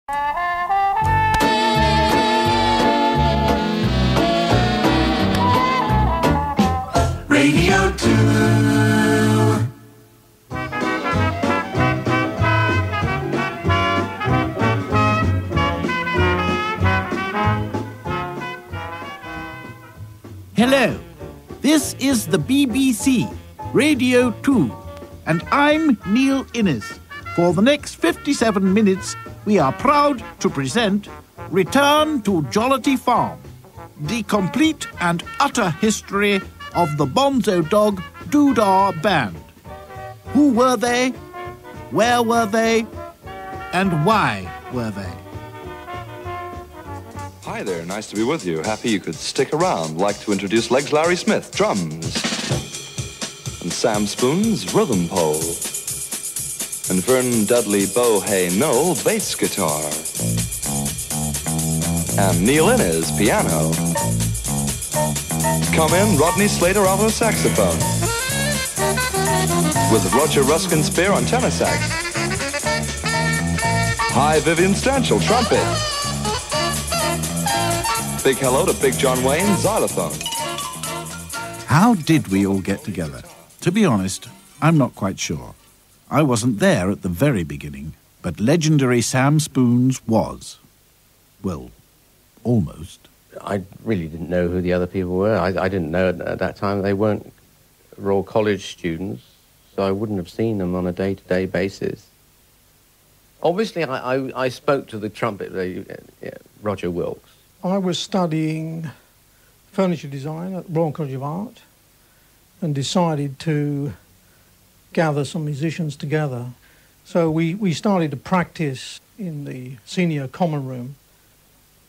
Radio 2. Hello, this is the BBC, Radio 2, and I'm Neil Innes. For the next 57 minutes, we are proud to present Return to Jollity Farm, the complete and utter history of the Bonzo Dog Doodah Band. Who were they? Where were they? And why were they? Hi there, nice to be with you. Happy you could stick around. Like to introduce Legs Larry Smith, drums. And Sam Spoon's rhythm pole. And Vernon Dudley Bohay Noel, bass guitar. And Neil Innes, piano. Come in, Rodney Slater, alto saxophone. With Roger Ruskin-Spear on tenor sax. Hi, Vivian Stanchel, trumpet. Big hello to Big John Wayne, xylophone. How did we all get together? To be honest, I'm not quite sure. I wasn't there at the very beginning, but legendary Sam Spoons was. Well, almost. I really didn't know who the other people were. I didn't know at that time they weren't Royal College students, so I wouldn't have seen them on a day-to-day basis. Obviously, I spoke to the trumpet, Roger Wilkes. I was studying furniture design at Royal College of Art and decided to gather some musicians together. So we started to practice in the senior common room.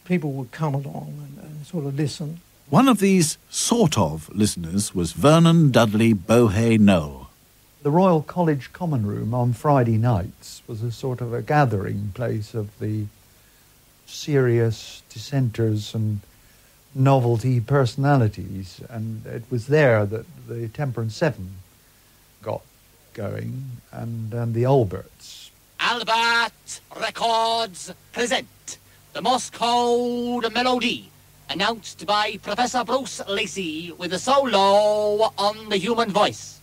People would come along and sort of listen. One of these sort of listeners was Vernon Dudley Bohay Noel. The Royal College Common Room on Friday nights was a sort of a gathering place of the serious dissenters and novelty personalities, and it was there that the Temperance Seven got going, and the Alberts. Albert Records present the Morse Code Melody, announced by Professor Bruce Lacey with a solo on the human voice.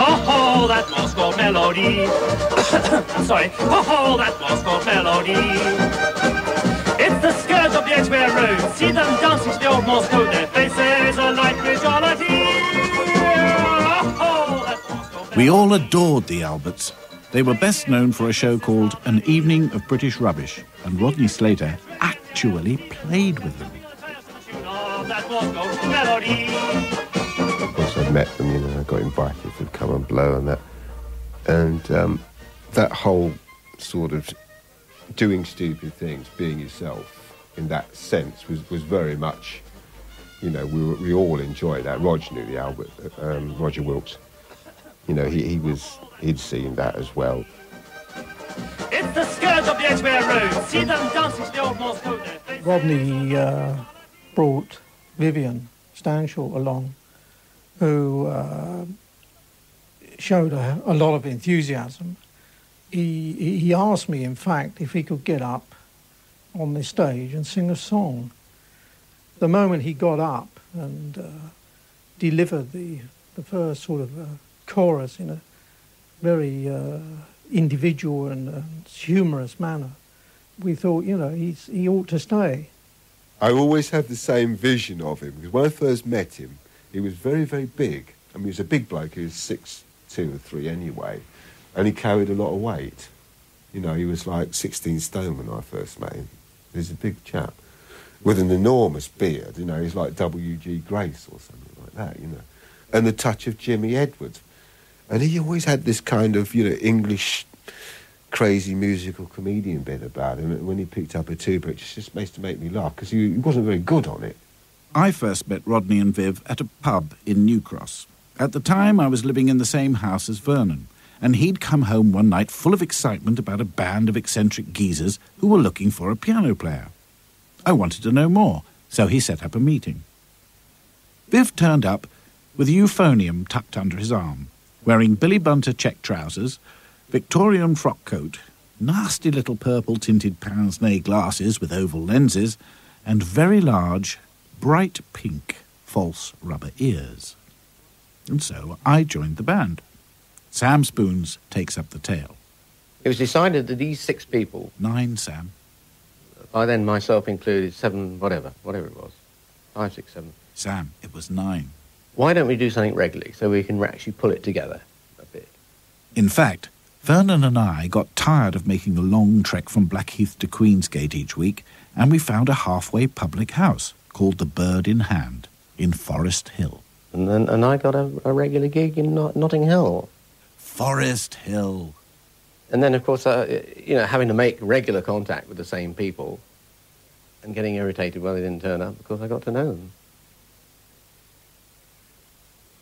Oh, that Morse code melody. Sorry. Oh, that Morse code melody. It's the skirts of the Edgware Road. See them dancing to the old Morse code. Their faces are like Jollity. Oh, that Morse code melody. We all adored the Alberts. They were best known for a show called An Evening of British Rubbish, and Rodney Slater actually played with them. That Morse code melody. Of course, I met them, I got invited to come and blow and that. And that whole sort of doing stupid things, being yourself, in that sense, was very much, we all enjoyed that. Roger knew the Albert, Roger Wilkes. He'd seen that as well. It's the skirts of the Edgware Road. See them dancing to the old Morse code. Rodney brought Vivian Stanchel along, who showed a lot of enthusiasm. He asked me, in fact, if he could get up on the stage and sing a song. The moment he got up and delivered the first sort of chorus in a very individual and humorous manner, we thought, he ought to stay. I always had the same vision of him, because when I first met him, he was very, very big. I mean, he was a big bloke. He was 6'2" or 3" anyway, and he carried a lot of weight. He was like 16 stone when I first met him. He was a big chap with an enormous beard. He's like W.G. Grace or something like that, and the touch of Jimmy Edwards. And he always had this kind of, English crazy musical comedian bit about him. And when he picked up a tuba, it just used to make me laugh, because he wasn't very good on it. I first met Rodney and Viv at a pub in New Cross. At the time, I was living in the same house as Vernon, and he'd come home one night full of excitement about a band of eccentric geezers who were looking for a piano player. I wanted to know more, so he set up a meeting. Viv turned up with a euphonium tucked under his arm, wearing Billy Bunter check trousers, Victorian frock coat, nasty little purple-tinted pince-nez glasses with oval lenses, and very large, bright pink false rubber ears. And so I joined the band. Sam Spoons takes up the tale. It was decided that these 6 people... 9, Sam. By then, myself included, 7, whatever it was. 5, 6, 7. Sam, it was 9. Why don't we do something regularly so we can actually pull it together a bit? In fact, Vernon and I got tired of making a long trek from Blackheath to Queensgate each week, and we found a halfway public house called the Bird in Hand in Forest Hill. And I got a regular gig in Notting Hill. Forest Hill. And then, of course, having to make regular contact with the same people and getting irritated when they didn't turn up, of course, I got to know them.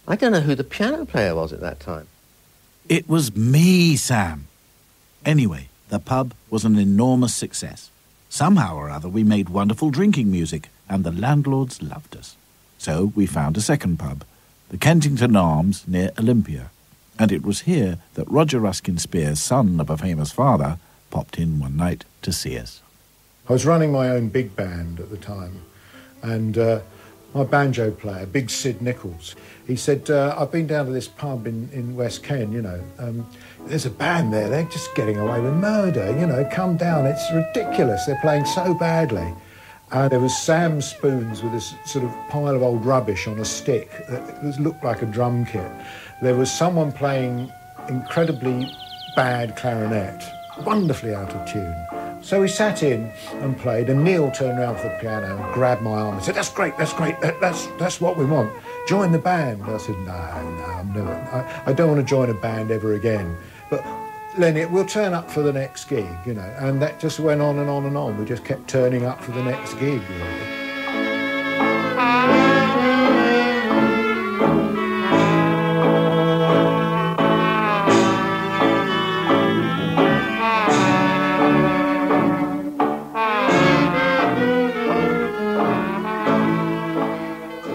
I don't know who the piano player was at that time. It was me, Sam. Anyway, the pub was an enormous success. Somehow or other, we made wonderful drinking music, and the landlords loved us. So we found a second pub, the Kensington Arms near Olympia. And it was here that Roger Ruskin Spears, son of a famous father, popped in one night to see us. I was running my own big band at the time, and my banjo player, Big Sid Nichols, he said, I've been down to this pub in West Ken, there's a band there, they're just getting away with murder, come down, it's ridiculous, they're playing so badly. And there was Sam Spoons with this sort of pile of old rubbish on a stick that looked like a drum kit. There was someone playing incredibly bad clarinet, wonderfully out of tune. So we sat in and played, and Neil turned around for the piano and grabbed my arm and said, that's great, that's what we want. Join the band. I said, no, I'm never, I don't want to join a band ever again. But Lenny, we'll turn up for the next gig, and that just went on and on and on. We just kept turning up for the next gig, really.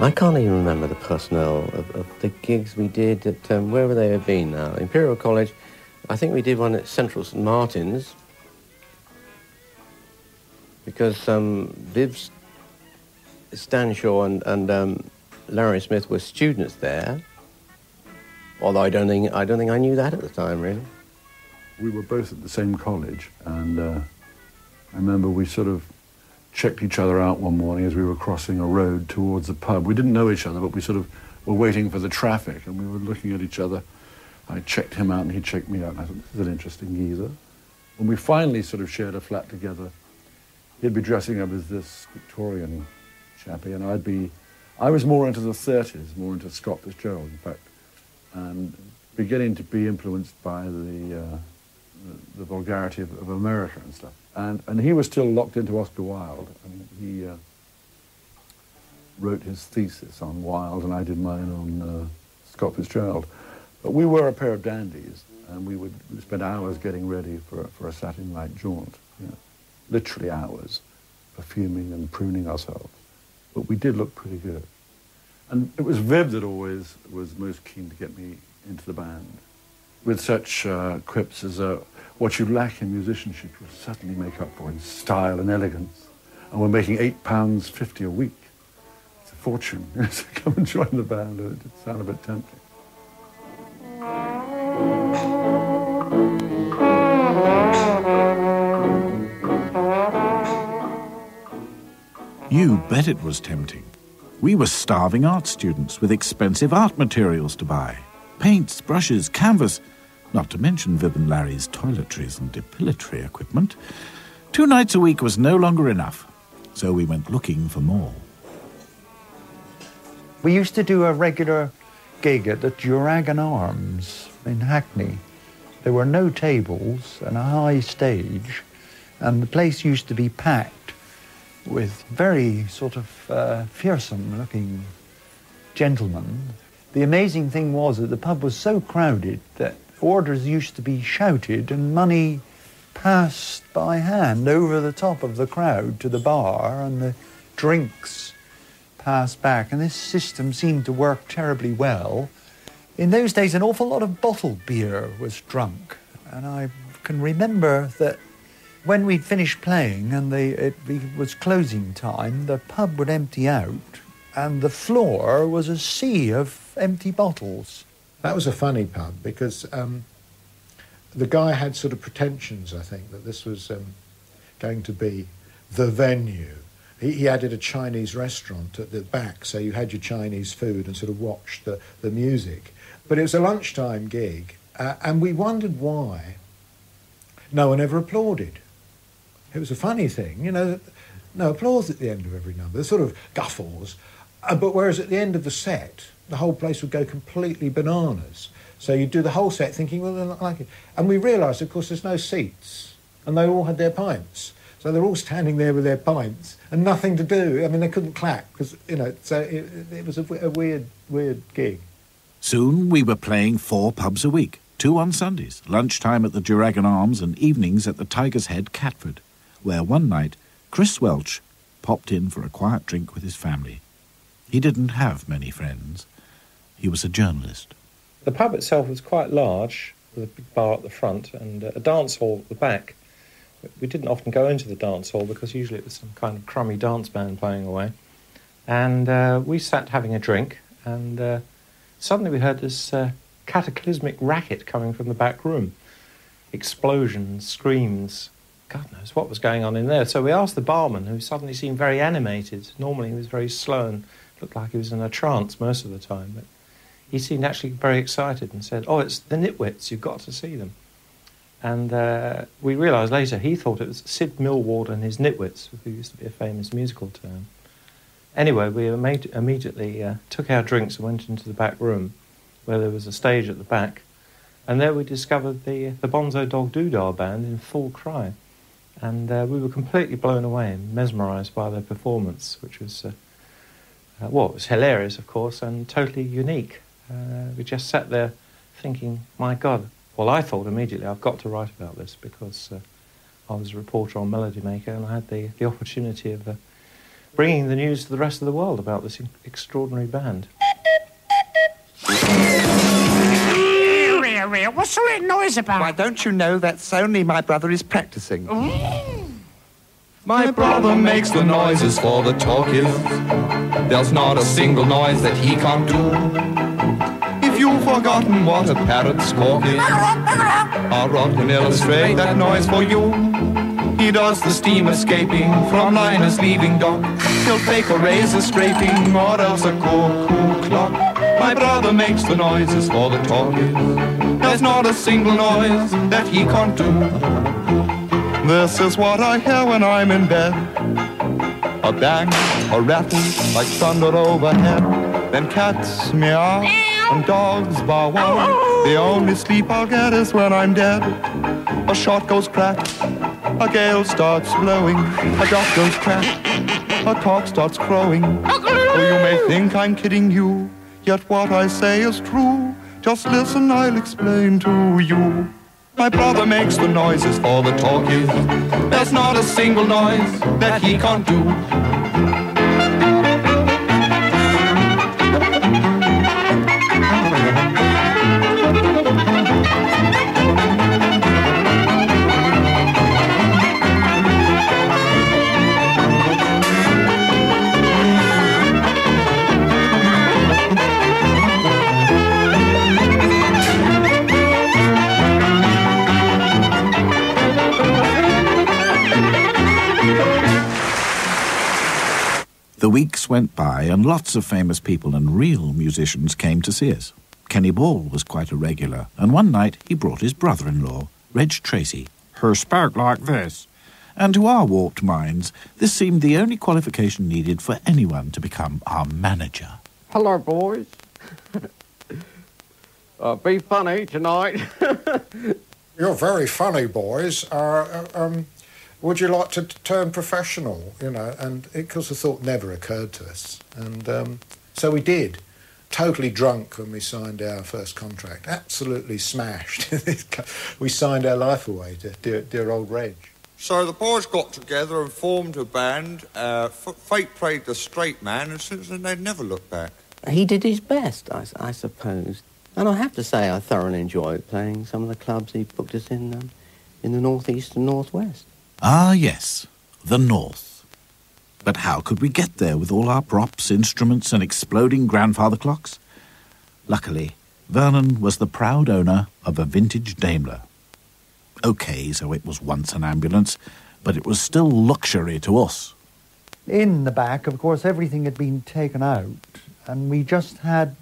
I can't even remember the personnel of the gigs we did at, where would they have been now? Imperial College. I think we did one at Central St Martin's because Viv Stanshaw and Larry Smith were students there. Although I don't think I knew that at the time, really. We were both at the same college, and I remember we sort of checked each other out one morning as we were crossing a road towards the pub. We didn't know each other, but we sort of were waiting for the traffic, and we were looking at each other. I checked him out, and he checked me out, and I thought, this is an interesting geezer. When we finally sort of shared a flat together, he'd be dressing up as this Victorian chappie, and I was more into the 30s, more into Scott Fitzgerald, in fact, and beginning to be influenced by the vulgarity of America and stuff. And he was still locked into Oscar Wilde. I mean, he wrote his thesis on Wilde, and I did mine on Scott Fitzgerald. But we were a pair of dandies, and we would spend hours getting ready for a Saturday night jaunt. Literally hours, perfuming and pruning ourselves. But we did look pretty good. And it was Viv that always was most keen to get me into the band, with such quips as what you lack in musicianship, you'll certainly make up for in style and elegance. And we're making £8.50 a week. It's a fortune. So come and join the band. It did sound a bit tempting. You bet it was tempting. We were starving art students with expensive art materials to buy. Paints, brushes, canvas, not to mention Viv and Larry's toiletries and depilatory equipment. 2 nights a week was no longer enough, so we went looking for more. We used to do a regular gig at the Dragon Arms in Hackney. There were no tables and a high stage, and the place used to be packed with very sort of fearsome-looking gentlemen. The amazing thing was that the pub was so crowded that orders used to be shouted and money passed by hand over the top of the crowd to the bar, and the drinks pass back, and this system seemed to work terribly well. In those days, an awful lot of bottled beer was drunk, and I can remember that when we'd finished playing and it was closing time, the pub would empty out, and the floor was a sea of empty bottles. That was a funny pub because the guy had sort of pretensions, I think, that this was going to be the venue. He added a Chinese restaurant at the back, so you had your Chinese food and sort of watched the music. But it was a lunchtime gig, and we wondered why no one ever applauded. It was a funny thing, no applause at the end of every number. There's sort of guffaws, but whereas at the end of the set, the whole place would go completely bananas. So you'd do the whole set thinking, well, they're not like it. And we realised, of course, there's no seats, and they all had their pints. So they're all standing there with their pints and nothing to do. I mean, they couldn't clap because, so it was a weird gig. Soon we were playing 4 pubs a week, 2 on Sundays, lunchtime at the Dragon Arms and evenings at the Tiger's Head, Catford, where one night Chris Welch popped in for a quiet drink with his family. He didn't have many friends. He was a journalist. The pub itself was quite large, with a big bar at the front and a dance hall at the back. We didn't often go into the dance hall because usually it was some kind of crummy dance band playing away. And we sat having a drink, and suddenly we heard this cataclysmic racket coming from the back room. Explosions, screams, God knows what was going on in there. So we asked the barman, who suddenly seemed very animated. Normally he was very slow and looked like he was in a trance most of the time. But he seemed actually very excited and said, "Oh, it's the Nitwits, you've got to see them." And we realised later he thought it was Sid Millward and his Nitwits, who used to be a famous musical term. Anyway, we immediately took our drinks and went into the back room, where there was a stage at the back, and there we discovered the Bonzo Dog Doodah band in full cry. And we were completely blown away and mesmerised by their performance, which was, it was hilarious, of course, and totally unique. We just sat there thinking, my God. Well, I thought immediately, I've got to write about this because I was a reporter on Melody Maker and I had the opportunity of bringing the news to the rest of the world about this extraordinary band. What's all that noise about? Why, don't you know that's only my brother is practising? My brother makes the noises for the talkies. There's not a single noise that he can't do. If you've forgotten what a parrot's squawk is, our rod can illustrate that noise for you. He does the steam escaping from liners leaving dock. He'll fake a razor scraping or else a cuckoo clock. My brother makes the noises for the talkies. There's not a single noise that he can't do. This is what I hear when I'm in bed. A bang, a rattle, like thunder overhead. Then cats meow and dogs bow wow. The only sleep I'll get is when I'm dead. A shot goes crack, a gale starts blowing, a dog goes crack, a cock starts crowing. Oh, you may think I'm kidding you, yet what I say is true. Just listen, I'll explain to you. My brother makes the noises for the talkies. There's not a single noise that he can't do. The weeks went by and lots of famous people and real musicians came to see us. Kenny Ball was quite a regular, and one night he brought his brother-in-law, Reg Tracy, who spoke like this. And to our warped minds, this seemed the only qualification needed for anyone to become our manager. Hello, boys. Be funny tonight. You're very funny, boys. Would you like to turn professional, and it, because the thought never occurred to us. And so we did, totally drunk when we signed our first contract, absolutely smashed. We signed our life away to dear old Reg. So the boys got together and formed a band. Fate played the straight man, and since then they'd never looked back. He did his best, I suppose. And I have to say I thoroughly enjoyed playing some of the clubs he booked us in the northeast and northwest. Ah, yes, the north. But how could we get there with all our props, instruments and exploding grandfather clocks? Luckily, Vernon was the proud owner of a vintage Daimler. OK, so it was once an ambulance, but it was still luxury to us. In the back, of course, everything had been taken out, and we just had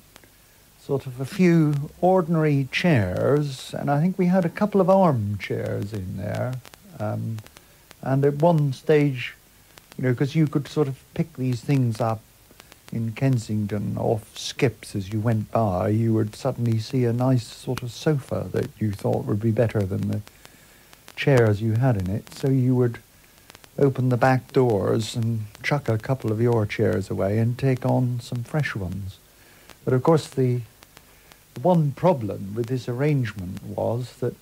sort of a few ordinary chairs, and I think we had a couple of armchairs in there. And at one stage, you know, because you could sort of pick these things up in Kensington off skips as you went by, you would suddenly see a nice sort of sofa that you thought would be better than the chairs you had in it. So you would open the back doors and chuck a couple of your chairs away and take on some fresh ones. But of course the one problem with this arrangement was that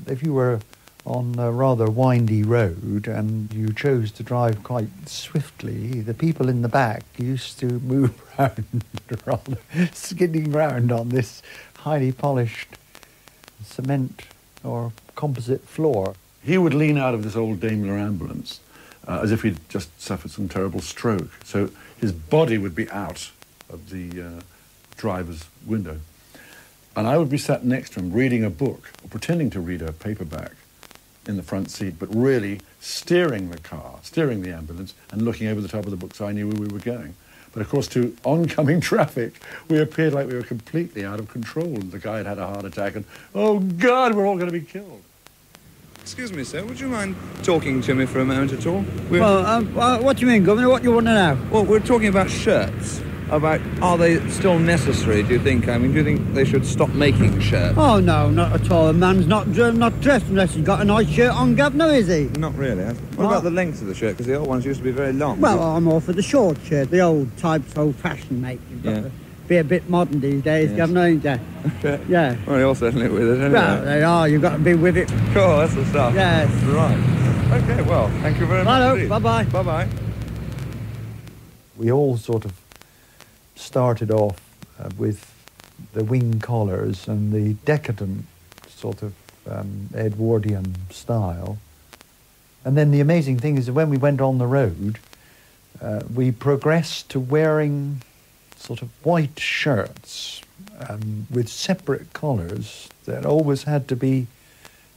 if you were on a rather windy road and you chose to drive quite swiftly, the people in the back used to move around, rather skidding round on this highly polished cement or composite floor. He would lean out of this old Daimler ambulance as if he'd just suffered some terrible stroke. So his body would be out of the driver's window. And I would be sat next to him reading a book, or pretending to read a paperback in the front seat, but really steering the car, steering the ambulance, and looking over the top of the book so I knew where we were going. But of course, to oncoming traffic, we appeared like we were completely out of control. And the guy had had a heart attack, and, oh, God, we're all going to be killed. Excuse me, sir, would you mind talking to me for a moment at all? What do you mean, Governor? What do you want to know? Well, we're talking about shirts. Are they still necessary, do you think? I mean, do you think they should stop making shirts? Oh, no, not at all. A man's not dressed unless he's got a nice shirt on, Governor, is he? Not really. What about the length of the shirt? Because the old ones used to be very long. Well, I'm all for the short shirt. The old type's old-fashioned, mate. You've got to be a bit modern these days, Governor, ain't you? Okay. Yeah. Well, you're certainly with it, anyway. Well, they are. You've got to be with it. Cool, that's the stuff. Yes. Right. Okay, well, thank you very much. Hello, bye-bye. Bye-bye. We all sort of started off with the wing collars and the decadent sort of Edwardian style. And then the amazing thing is that when we went on the road, we progressed to wearing sort of white shirts with separate collars that always had to be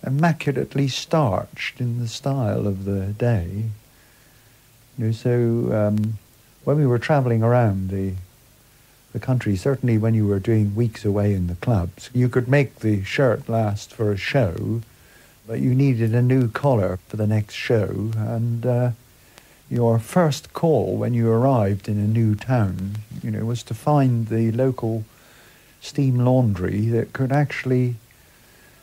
immaculately starched in the style of the day. You know, so when we were travelling around the country, certainly when you were doing weeks away in the clubs, you could make the shirt last for a show, but you needed a new collar for the next show, and your first call when you arrived in a new town, you know, was to find the local steam laundry that could actually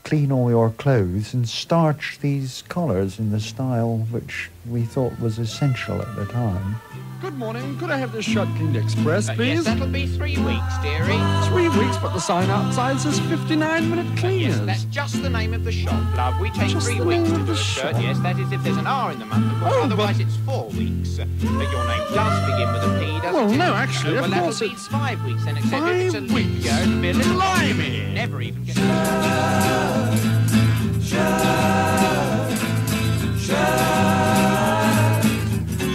clean all your clothes and starch these collars in the style which we thought was essential at the time. Good morning. Could I have this shirt cleaned express, please? Yes, that'll be 3 weeks, dearie. 3 weeks, but the sign outside says 59-minute cleaners. Yes, that's just the name of the shop, love. We take Just 3 the weeks name to of do the a shirt. shop. Yes, that is if there's an R in the month, of course. Oh, Otherwise, but- it's 4 weeks. But your name does begin with a P, doesn't Well, it? no, actually, well, of that'll course be it's 5 weeks then, except if it's a 5 leap weeks. year. It'll be a little Blimey. never even get...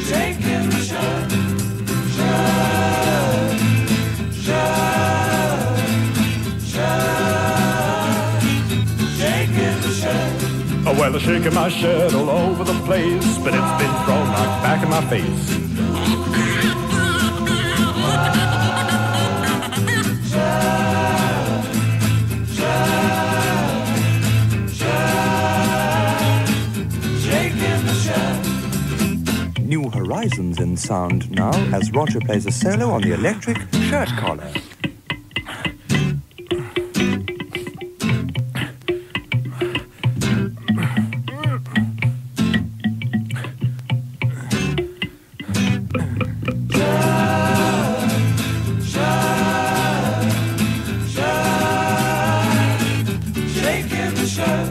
Shaking the shirt, shaking the shirt. Oh, well, they're shaking my shirt all over the place, but it's been thrown right back in my face. Shaking the shirt. New horizons in sound now as Roger plays a solo on the electric shirt collar. Shaking the shirt.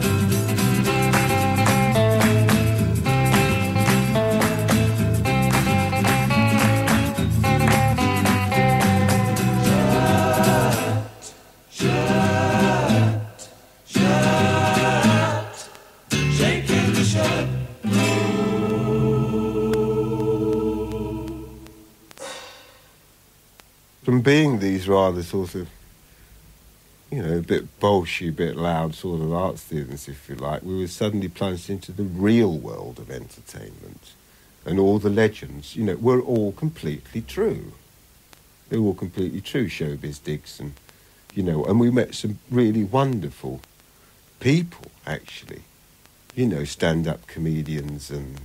being these rather sort of, you know, a bit bolshy, a bit loud sort of art students, if you like, we were suddenly plunged into the real world of entertainment. And all the legends, you know, were all completely true. They were all completely true, Showbiz Dixon, you know, and we met some really wonderful people, actually. You know, stand-up comedians and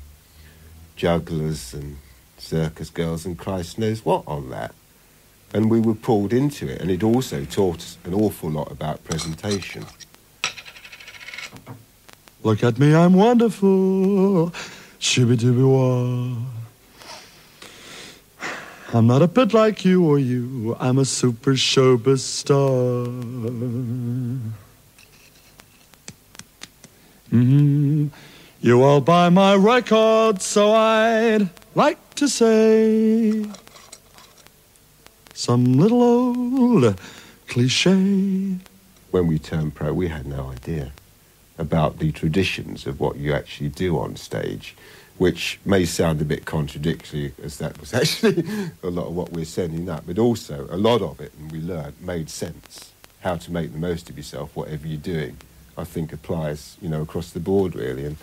jugglers and circus girls and Christ knows what on that. And we were pulled into it, and it also taught us an awful lot about presentation. Look at me, I'm wonderful. Shibby-dibby-wah. I'm not a bit like you or you. I'm a super showbiz star. You all buy my record, so I'd like to say some little old cliche. When we turned pro, we had no idea about the traditions of what you actually do on stage, which may sound a bit contradictory, as that was actually a lot of what we're sending up, but also a lot of it, and we learned, made sense. How to make the most of yourself, whatever you're doing, I think applies, you know, across the board, really. And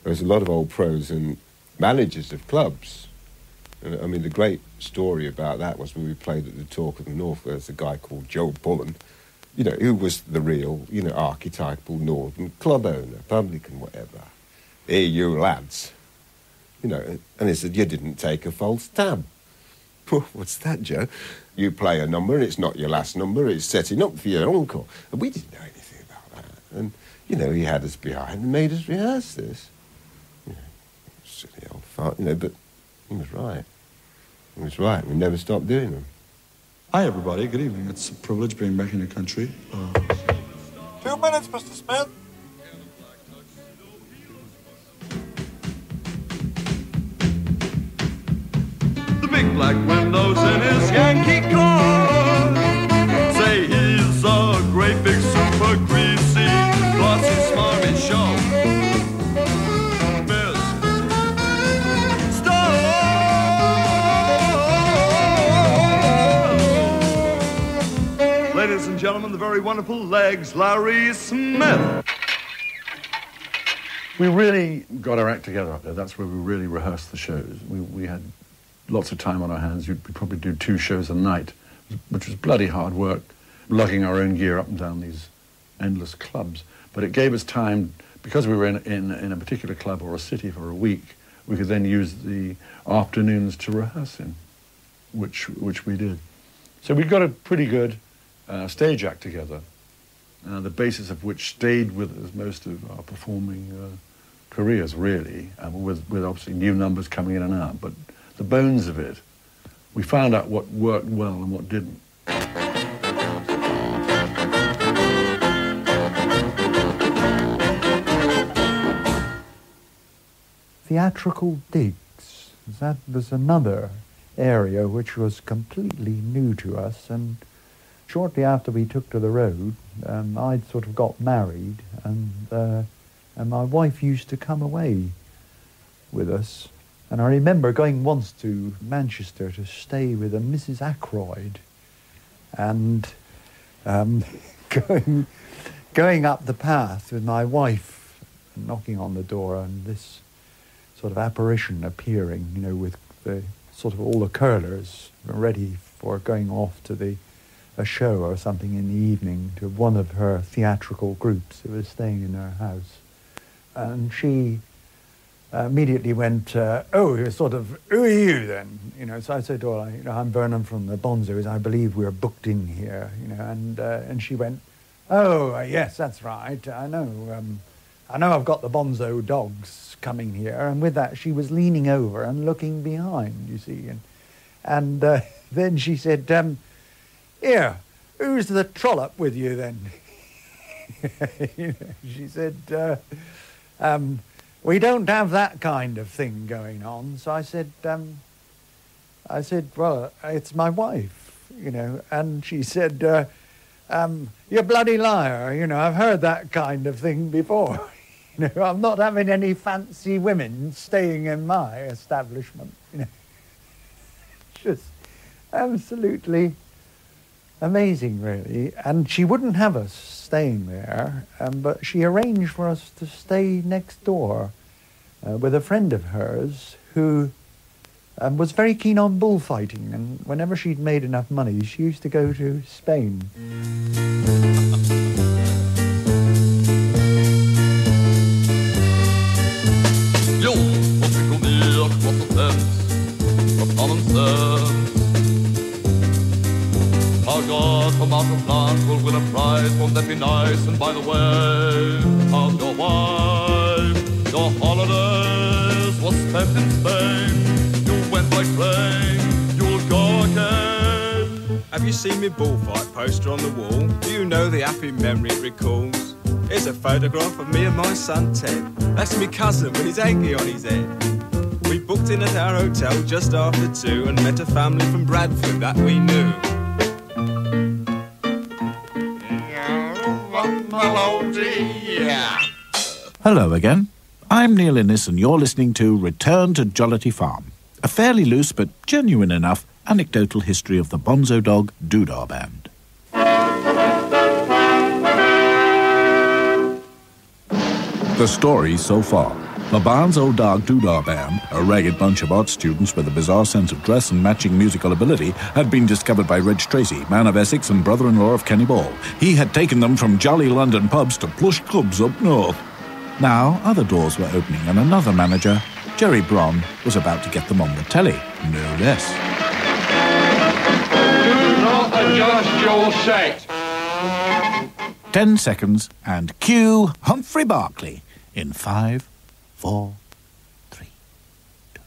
there's a lot of old pros and managers of clubs. And, I mean, the great story about that was when we played at the Talk of the North, where there's a guy called Joe Bullen, you know, who was the real, you know, archetypal northern club owner, publican, whatever. Hey, you lads. You know, and he said, you didn't take a false tab. What's that, Joe? You play a number and it's not your last number, it's setting up for your uncle. And we didn't know anything about that. And, you know, he had us behind and made us rehearse this. You know, silly old fart, you know, but he was right. He was right. We never stopped doing them. Hi, everybody. Good evening. It's a privilege being back in your country. 2 minutes, Mr. Smith. The big black windows in his Yankee car say he's a great big super greasy, glossy, smarmy show. Ladies and gentlemen, the very wonderful Legs Larry Smith. We really got our act together up there. That's where we really rehearsed the shows. We had lots of time on our hands. We'd probably do 2 shows a night, which was bloody hard work, lugging our own gear up and down these endless clubs. But it gave us time, because we were in a particular club or a city for a week, we could then use the afternoons to rehearse in, which we did. So we got a pretty good stage act together, the basis of which stayed with us most of our performing careers, really, with obviously new numbers coming in and out. But the bones of it, we found out what worked well and what didn't. Theatrical digs, that was another area which was completely new to us, and shortly after we took to the road, I'd sort of got married, and my wife used to come away with us. And I remember going once to Manchester to stay with a Mrs. Ackroyd, and going up the path with my wife, knocking on the door, and this sort of apparition appearing, you know, with the sort of all the curlers ready for going off to a show or something in the evening to one of her theatrical groups who was staying in her house. And she immediately went, oh, you're sort of, who are you then? You know, so I said, well, I'm Vernon from the Bonzos. I believe we're booked in here, you know, and she went, oh, yes, that's right. I know I've got the Bonzo dogs coming here. And with that, she was leaning over and looking behind, you see. And then she said, here, who's the trollop with you then? She said, we don't have that kind of thing going on. So I said, well, it's my wife, you know. And she said, you're a bloody liar, you know, I've heard that kind of thing before. You know, I'm not having any fancy women staying in my establishment, you know. Just absolutely amazing, really. And she wouldn't have us staying there, but she arranged for us to stay next door with a friend of hers who was very keen on bullfighting, and whenever she'd made enough money, she used to go to Spain. Jo, och vi går ner vad som helst. Vad fan de säger. Our God from out of land will win a prize. Won't that be nice? And by the way, how's your wife? Your holidays was spent in Spain. You went by train. You'll go again. Have you seen me bullfight poster on the wall? Do you know the happy memory it recalls? Here's a photograph of me and my son Ted. That's me cousin with his hanky on his head. We booked in at our hotel just after 2 and met a family from Bradford that we knew. Hello again. I'm Neil Innes and you're listening to Return to Jollity Farm, a fairly loose but genuine enough anecdotal history of the Bonzo Dog Doodah Band. The story so far. The Bonzo Dog Doodah Band, a ragged bunch of art students with a bizarre sense of dress and matching musical ability, had been discovered by Reg Tracy, man of Essex and brother-in-law of Kenny Ball. He had taken them from jolly London pubs to plush clubs up north. Now, other doors were opening and another manager, Jerry Bron, was about to get them on the telly, no less. Do not adjust your set. 10 seconds and cue Humphrey Barclay in 5, 4, 3, 2.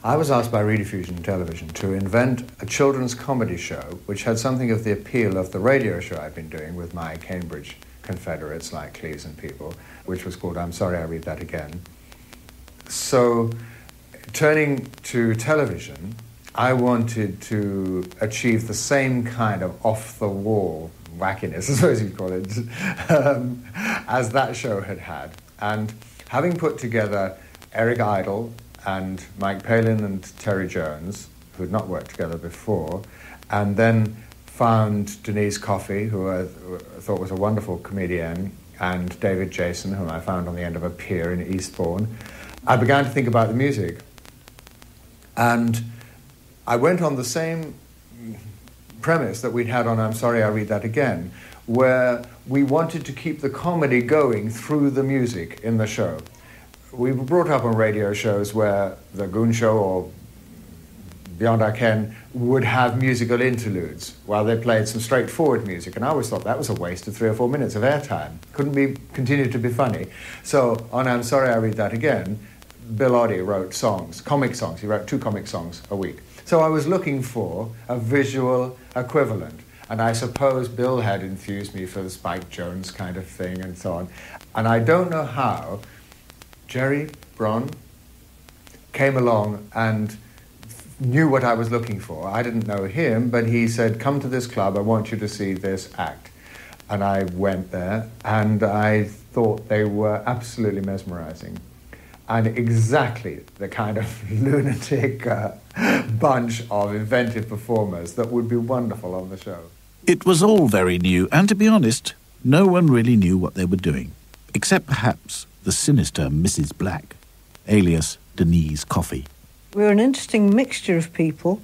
I was asked by Rediffusion Television to invent a children's comedy show which had something of the appeal of the radio show I've been doing with my Cambridge confederates like Cleese and people, which was called I'm Sorry I Read That Again. So, turning to television, I wanted to achieve the same kind of off-the-wall wackiness, I suppose you'd call it, as that show had had. And having put together Eric Idle and Mike Palin and Terry Jones, who had not worked together before, and then found Denise Coffey, who I thought was a wonderful comedian, and David Jason, whom I found on the end of a pier in Eastbourne, I began to think about the music. And I went on the same premise that we'd had on I'm Sorry I Read That Again, where we wanted to keep the comedy going through the music in the show. We were brought up on radio shows where The Goon Show or Beyond Our Ken would have musical interludes while they played some straightforward music, and I always thought that was a waste of 3 or 4 minutes of airtime. Couldn't continue to be funny. So on I'm Sorry I Read That Again, Bill Oddie wrote songs, comic songs. He wrote 2 comic songs a week. So I was looking for a visual equivalent, and I suppose Bill had infused me for the Spike Jones kind of thing and so on. And I don't know how Jerry Bron came along and knew what I was looking for. I didn't know him, but he said, come to this club, I want you to see this act. And I went there, and I thought they were absolutely mesmerizing. And exactly the kind of lunatic bunch of inventive performers that would be wonderful on the show. It was all very new, and to be honest, no one really knew what they were doing, except perhaps the sinister Mrs. Black, alias Denise Coffey. We were an interesting mixture of people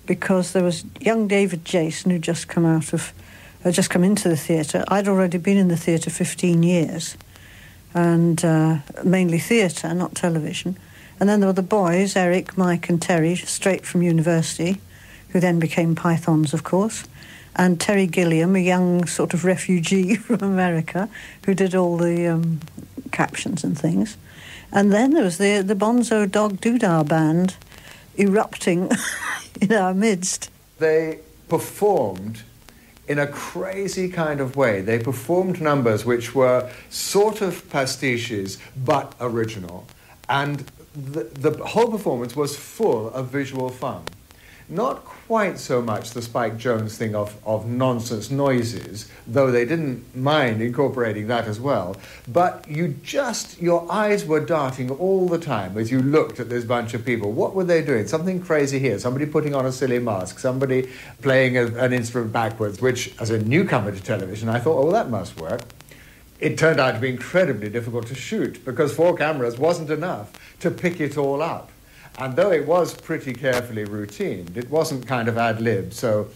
because there was young David Jason who'd just come into the theatre. I'd already been in the theatre 15 years, and mainly theatre, not television. And then there were the boys, Eric, Mike and Terry, straight from university, who then became Pythons, of course, and Terry Gilliam, a young sort of refugee from America, who did all the captions and things. And then there was the Bonzo Dog Doodah Band erupting in our midst. They performed in a crazy kind of way. They performed numbers which were sort of pastiches, but original. And the whole performance was full of visual fun. not quite so much the Spike Jones thing of nonsense noises, though they didn't mind incorporating that as well, but your eyes were darting all the time as you looked at this bunch of people. What were they doing? Something crazy here, somebody putting on a silly mask, somebody playing an instrument backwards, which, as a newcomer to television, I thought, oh, that must work. It turned out to be incredibly difficult to shoot because 4 cameras wasn't enough to pick it all up. And though it was pretty carefully routined, it wasn't kind of ad-lib, so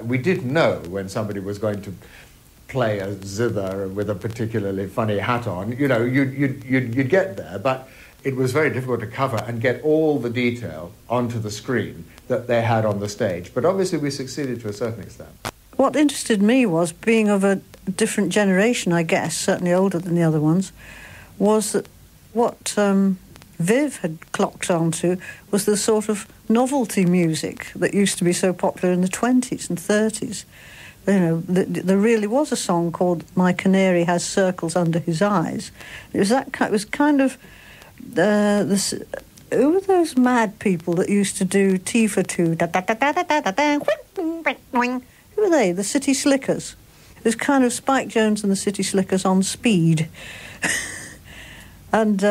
we did know when somebody was going to play a zither with a particularly funny hat on. You know, you'd get there, but it was very difficult to cover and get all the detail onto the screen that they had on the stage. But obviously we succeeded to a certain extent. What interested me was, being of a different generation, I guess, certainly older than the other ones, was that what Viv had clocked onto was the sort of novelty music that used to be so popular in the 20s and 30s. You know, there really was a song called "My Canary Has Circles Under His Eyes." It was kind of who were those mad people that used to do T for Two? Who were they? The City Slickers. It was kind of Spike Jones and the City Slickers on speed. And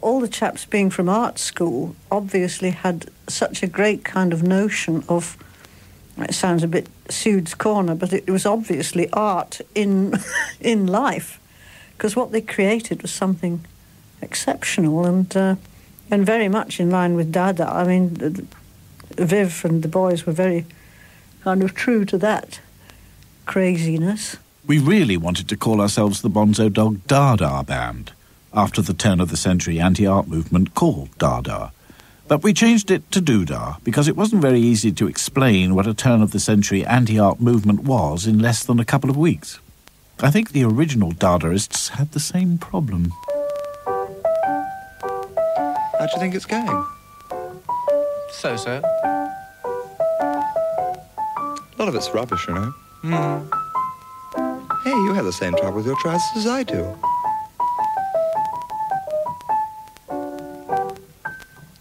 all the chaps being from art school obviously had such a great kind of notion of, it sounds a bit Sude's Corner, but it was obviously art in life, because what they created was something exceptional and very much in line with Dada. I mean, Viv and the boys were very kind of true to that craziness. We really wanted to call ourselves the Bonzo Dog Dada Band, after the turn-of-the-century anti-art movement called Dada. But we changed it to Doodah because it wasn't very easy to explain what a turn-of-the-century anti-art movement was in less than a couple of weeks. I think the original Dadaists had the same problem. How do you think it's going? So-so. A lot of it's rubbish, you know. Hey, you have the same trouble with your trousers as I do.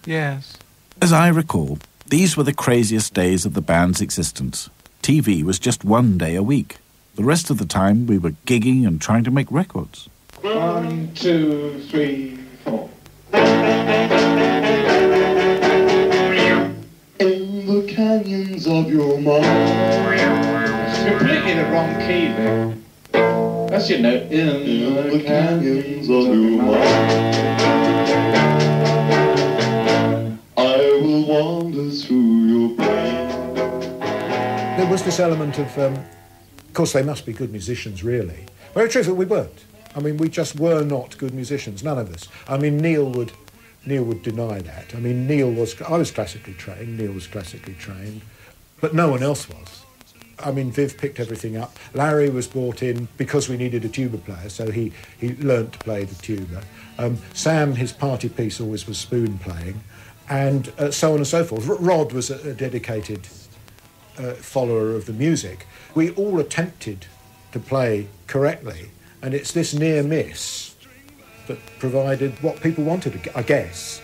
Yes. As I recall, these were the craziest days of the band's existence. TV was just 1 day a week. The rest of the time we were gigging and trying to make records. 1, 2, 3, 4. In the canyons of your mind. It's completely the wrong key there. That's your note. In the canyons of your mind. I will wander through your brain. There was this element of course, they must be good musicians, really. Very true, but we weren't. I mean, we just were not good musicians, none of us. I mean, Neil would deny that. I mean, I was classically trained, Neil was classically trained, but no one else was. I mean, Viv picked everything up. Larry was brought in because we needed a tuba player, so he learnt to play the tuba. Sam, his party piece always was spoon playing, and so on and so forth. Rod was a dedicated follower of the music. We all attempted to play correctly, and it's this near miss that provided what people wanted, I guess.